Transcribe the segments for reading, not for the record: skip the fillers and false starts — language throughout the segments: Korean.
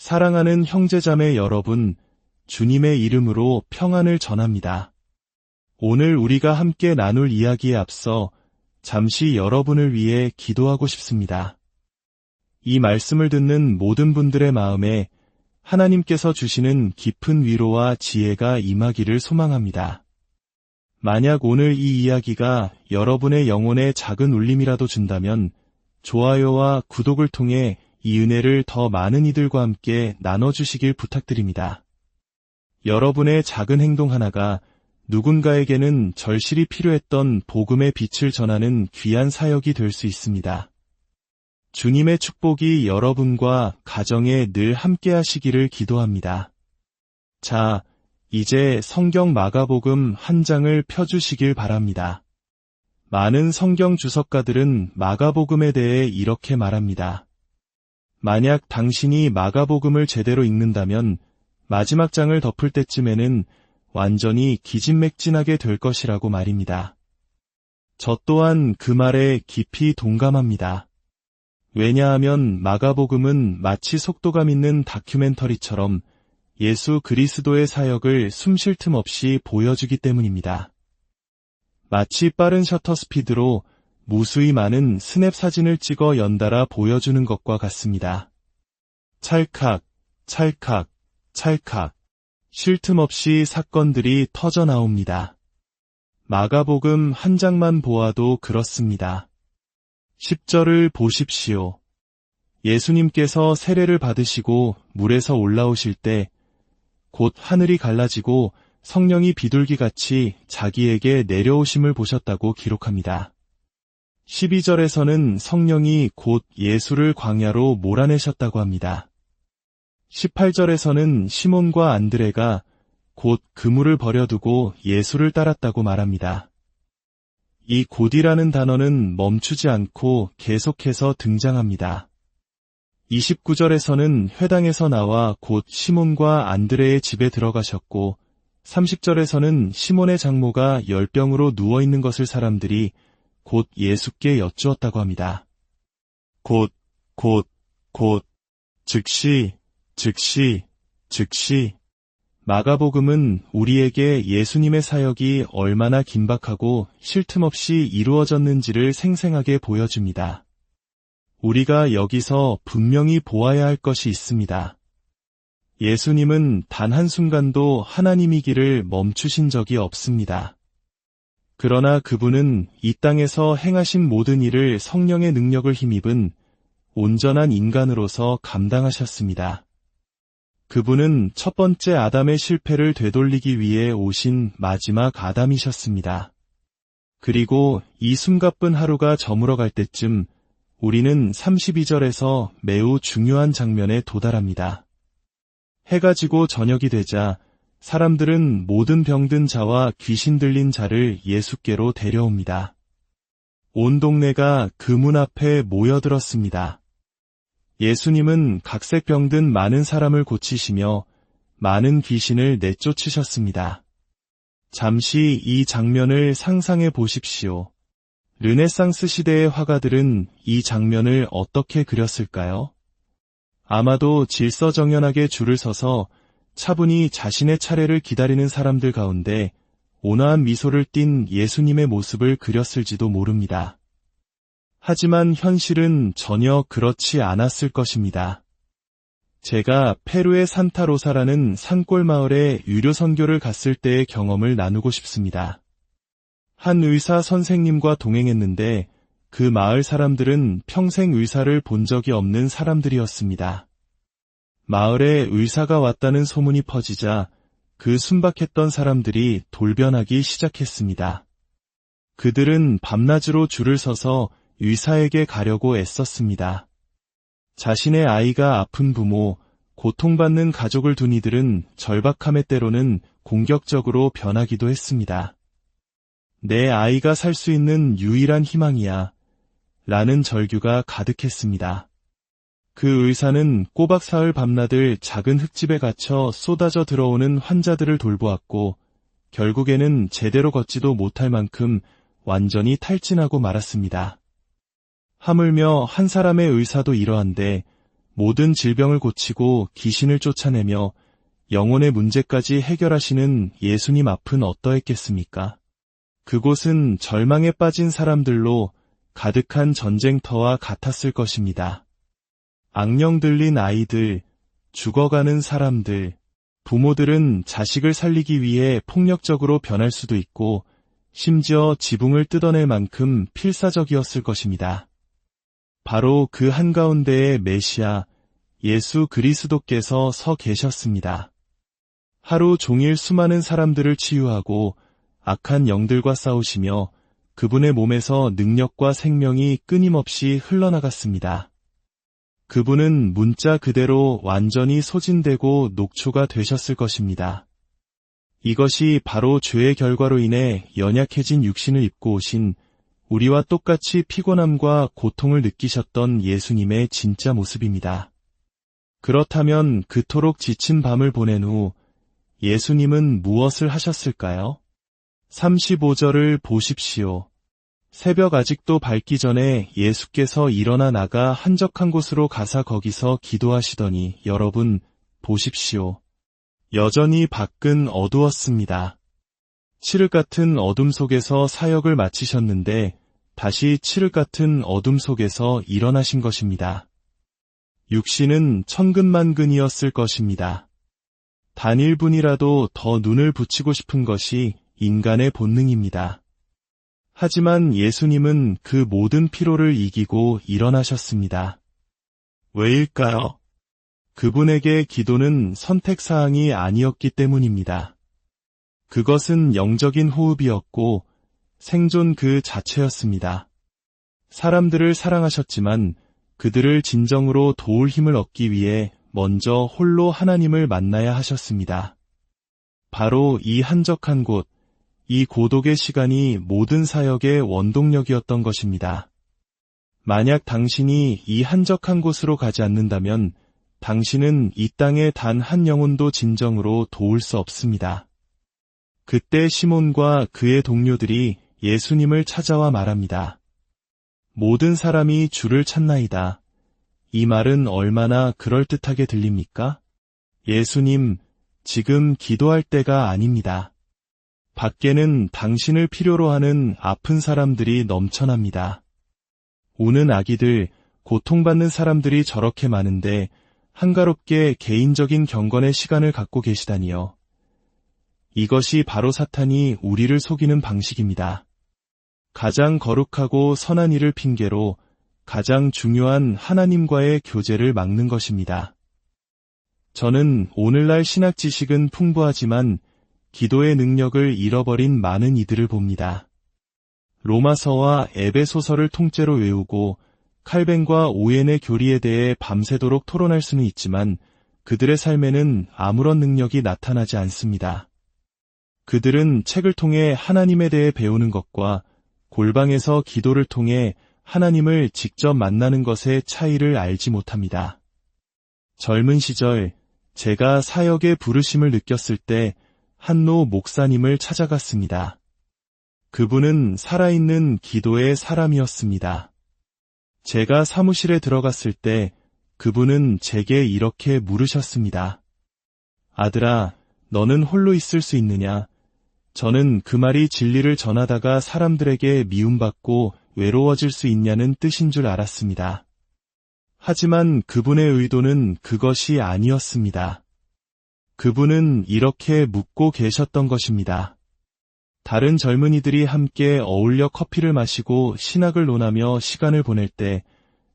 사랑하는 형제자매 여러분, 주님의 이름으로 평안을 전합니다. 오늘 우리가 함께 나눌 이야기에 앞서 잠시 여러분을 위해 기도하고 싶습니다. 이 말씀을 듣는 모든 분들의 마음에 하나님께서 주시는 깊은 위로와 지혜가 임하기를 소망합니다. 만약 오늘 이 이야기가 여러분의 영혼에 작은 울림이라도 준다면 좋아요와 구독을 통해 이 은혜를 더 많은 이들과 함께 나눠주시길 부탁드립니다. 여러분의 작은 행동 하나가 누군가에게는 절실히 필요했던 복음의 빛을 전하는 귀한 사역이 될 수 있습니다. 주님의 축복이 여러분과 가정에 늘 함께 하시기를 기도합니다. 자, 이제 성경 마가복음 한 장을 펴주시길 바랍니다. 많은 성경 주석가들은 마가복음에 대해 이렇게 말합니다. 만약 당신이 마가복음을 제대로 읽는다면 마지막 장을 덮을 때쯤에는 완전히 기진맥진하게 될 것이라고 말입니다. 저 또한 그 말에 깊이 동감합니다. 왜냐하면 마가복음은 마치 속도감 있는 다큐멘터리처럼 예수 그리스도의 사역을 숨 쉴 틈 없이 보여주기 때문입니다. 마치 빠른 셔터 스피드로 무수히 많은 스냅 사진을 찍어 연달아 보여주는 것과 같습니다. 찰칵, 찰칵, 찰칵, 쉴 틈 없이 사건들이 터져 나옵니다. 마가복음 한 장만 보아도 그렇습니다. 10절을 보십시오. 예수님께서 세례를 받으시고 물에서 올라오실 때 곧 하늘이 갈라지고 성령이 비둘기같이 자기에게 내려오심을 보셨다고 기록합니다. 12절에서는 성령이 곧 예수를 광야로 몰아내셨다고 합니다. 18절에서는 시몬과 안드레가 곧 그물을 버려두고 예수를 따랐다고 말합니다. 이 곧이라는 단어는 멈추지 않고 계속해서 등장합니다. 29절에서는 회당에서 나와 곧 시몬과 안드레의 집에 들어가셨고 30절에서는 시몬의 장모가 열병으로 누워있는 것을 사람들이 곧 예수께 여쭈었다고 합니다. 곧, 즉시, 마가복음은 우리에게 예수님의 사역이 얼마나 긴박하고 쉴 틈 없이 이루어졌는지를 생생하게 보여줍니다. 우리가 여기서 분명히 보아야 할 것이 있습니다. 예수님은 단 한순간도 하나님이기를 멈추신 적이 없습니다. 그러나 그분은 이 땅에서 행하신 모든 일을 성령의 능력을 힘입은 온전한 인간으로서 감당하셨습니다. 그분은 첫 번째 아담의 실패를 되돌리기 위해 오신 마지막 아담이셨습니다. 그리고 이 숨가쁜 하루가 저물어갈 때쯤 우리는 32절에서 매우 중요한 장면에 도달합니다. 해가 지고 저녁이 되자 사람들은 모든 병든 자와 귀신 들린 자를 예수께로 데려옵니다. 온 동네가 그 문 앞에 모여들었습니다. 예수님은 각색 병든 많은 사람을 고치시며 많은 귀신을 내쫓으셨습니다. 잠시 이 장면을 상상해 보십시오. 르네상스 시대의 화가들은 이 장면을 어떻게 그렸을까요? 아마도 질서정연하게 줄을 서서 차분히 자신의 차례를 기다리는 사람들 가운데 온화한 미소를 띤 예수님의 모습을 그렸을지도 모릅니다. 하지만 현실은 전혀 그렇지 않았을 것입니다. 제가 페루의 산타로사라는 산골 마을에 유료 선교를 갔을 때의 경험을 나누고 싶습니다. 한 의사 선생님과 동행했는데 그 마을 사람들은 평생 의사를 본 적이 없는 사람들이었습니다. 마을에 의사가 왔다는 소문이 퍼지자 그 순박했던 사람들이 돌변하기 시작했습니다. 그들은 밤낮으로 줄을 서서 의사에게 가려고 애썼습니다. 자신의 아이가 아픈 부모, 고통받는 가족을 둔 이들은 절박함의 때로는 공격적으로 변하기도 했습니다. 내 아이가 살 수 있는 유일한 희망이야 라는 절규가 가득했습니다. 그 의사는 꼬박 사흘 밤낮을 작은 흙집에 갇혀 쏟아져 들어오는 환자들을 돌보았고 결국에는 제대로 걷지도 못할 만큼 완전히 탈진하고 말았습니다. 하물며 한 사람의 의사도 이러한데 모든 질병을 고치고 귀신을 쫓아내며 영혼의 문제까지 해결하시는 예수님 앞은 어떠했겠습니까? 그곳은 절망에 빠진 사람들로 가득한 전쟁터와 같았을 것입니다. 악령 들린 아이들, 죽어가는 사람들, 부모들은 자식을 살리기 위해 폭력적으로 변할 수도 있고 심지어 지붕을 뜯어낼 만큼 필사적이었을 것입니다. 바로 그 한가운데에 메시아, 예수 그리스도께서 서 계셨습니다. 하루 종일 수많은 사람들을 치유하고 악한 영들과 싸우시며 그분의 몸에서 능력과 생명이 끊임없이 흘러나갔습니다. 그분은 문자 그대로 완전히 소진되고 녹초가 되셨을 것입니다. 이것이 바로 죄의 결과로 인해 연약해진 육신을 입고 오신 우리와 똑같이 피곤함과 고통을 느끼셨던 예수님의 진짜 모습입니다. 그렇다면 그토록 지친 밤을 보낸 후 예수님은 무엇을 하셨을까요? 35절을 보십시오. 새벽 아직도 밝기 전에 예수께서 일어나 나가 한적한 곳으로 가사 거기서 기도하시더니 여러분 보십시오. 여전히 밖은 어두웠습니다. 칠흑 같은 어둠 속에서 사역을 마치셨는데 다시 칠흑 같은 어둠 속에서 일어나신 것입니다. 육신은 천근만근이었을 것입니다. 단 1분이라도 더 눈을 붙이고 싶은 것이 인간의 본능입니다. 하지만 예수님은 그 모든 피로를 이기고 일어나셨습니다. 왜일까요? 그분에게 기도는 선택사항이 아니었기 때문입니다. 그것은 영적인 호흡이었고 생존 그 자체였습니다. 사람들을 사랑하셨지만 그들을 진정으로 도울 힘을 얻기 위해 먼저 홀로 하나님을 만나야 하셨습니다. 바로 이 한적한 곳, 이 고독의 시간이 모든 사역의 원동력이었던 것입니다. 만약 당신이 이 한적한 곳으로 가지 않는다면 당신은 이 땅의 단 한 영혼도 진정으로 도울 수 없습니다. 그때 시몬과 그의 동료들이 예수님을 찾아와 말합니다. 모든 사람이 주를 찾나이다. 이 말은 얼마나 그럴듯하게 들립니까? 예수님, 지금 기도할 때가 아닙니다. 밖에는 당신을 필요로 하는 아픈 사람들이 넘쳐납니다. 우는 아기들, 고통받는 사람들이 저렇게 많은데 한가롭게 개인적인 경건의 시간을 갖고 계시다니요. 이것이 바로 사탄이 우리를 속이는 방식입니다. 가장 거룩하고 선한 일을 핑계로 가장 중요한 하나님과의 교제를 막는 것입니다. 저는 오늘날 신학 지식은 풍부하지만 기도의 능력을 잃어버린 많은 이들을 봅니다. 로마서와 에베소서를 통째로 외우고 칼뱅과 오웬의 교리에 대해 밤새도록 토론할 수는 있지만 그들의 삶에는 아무런 능력이 나타나지 않습니다. 그들은 책을 통해 하나님에 대해 배우는 것과 골방에서 기도를 통해 하나님을 직접 만나는 것의 차이를 알지 못합니다. 젊은 시절 제가 사역의 부르심을 느꼈을 때 한노 목사님을 찾아갔습니다. 그분은 살아있는 기도의 사람이었습니다. 제가 사무실에 들어갔을 때 그분은 제게 이렇게 물으셨습니다. 아들아, 너는 홀로 있을 수 있느냐? 저는 그 말이 진리를 전하다가 사람들에게 미움받고 외로워질 수 있냐는 뜻인 줄 알았습니다. 하지만 그분의 의도는 그것이 아니었습니다. 그분은 이렇게 묻고 계셨던 것입니다. 다른 젊은이들이 함께 어울려 커피를 마시고 신학을 논하며 시간을 보낼 때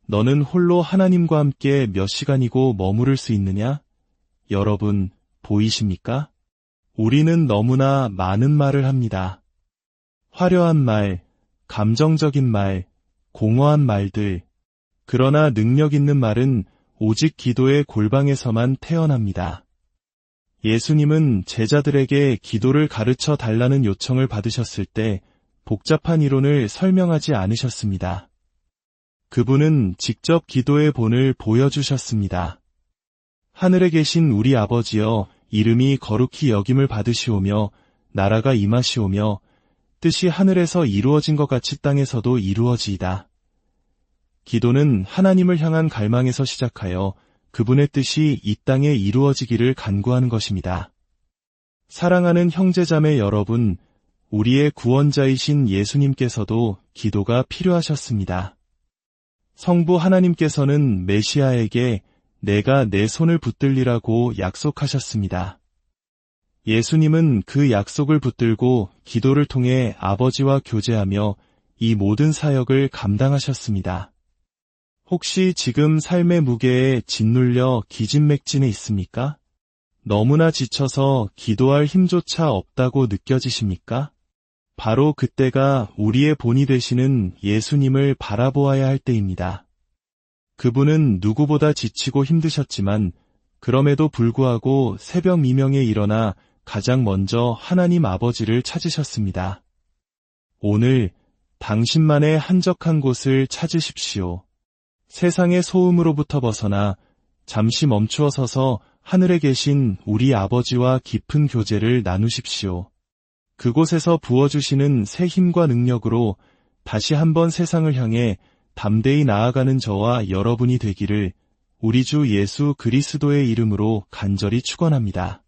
너는 홀로 하나님과 함께 몇 시간이고 머무를 수 있느냐? 여러분, 보이십니까? 우리는 너무나 많은 말을 합니다. 화려한 말, 감정적인 말, 공허한 말들. 그러나 능력 있는 말은 오직 기도의 골방에서만 태어납니다. 예수님은 제자들에게 기도를 가르쳐 달라는 요청을 받으셨을 때 복잡한 이론을 설명하지 않으셨습니다. 그분은 직접 기도의 본을 보여주셨습니다. 하늘에 계신 우리 아버지여, 이름이 거룩히 여김을 받으시오며 나라가 임하시오며 뜻이 하늘에서 이루어진 것 같이 땅에서도 이루어지이다. 기도는 하나님을 향한 갈망에서 시작하여 그분의 뜻이 이 땅에 이루어지기를 간구하는 것입니다. 사랑하는 형제자매 여러분, 우리의 구원자이신 예수님께서도 기도가 필요하셨습니다. 성부 하나님께서는 메시아에게 내가 내 손을 붙들리라고 약속하셨습니다. 예수님은 그 약속을 붙들고 기도를 통해 아버지와 교제하며 이 모든 사역을 감당하셨습니다. 혹시 지금 삶의 무게에 짓눌려 기진맥진해 있습니까? 너무나 지쳐서 기도할 힘조차 없다고 느껴지십니까? 바로 그때가 우리의 본이 되시는 예수님을 바라보아야 할 때입니다. 그분은 누구보다 지치고 힘드셨지만 그럼에도 불구하고 새벽 미명에 일어나 가장 먼저 하나님 아버지를 찾으셨습니다. 오늘 당신만의 한적한 곳을 찾으십시오. 세상의 소음으로부터 벗어나 잠시 멈추어 서서 하늘에 계신 우리 아버지와 깊은 교제를 나누십시오. 그곳에서 부어주시는 새 힘과 능력으로 다시 한번 세상을 향해 담대히 나아가는 저와 여러분이 되기를 우리 주 예수 그리스도의 이름으로 간절히 축원합니다.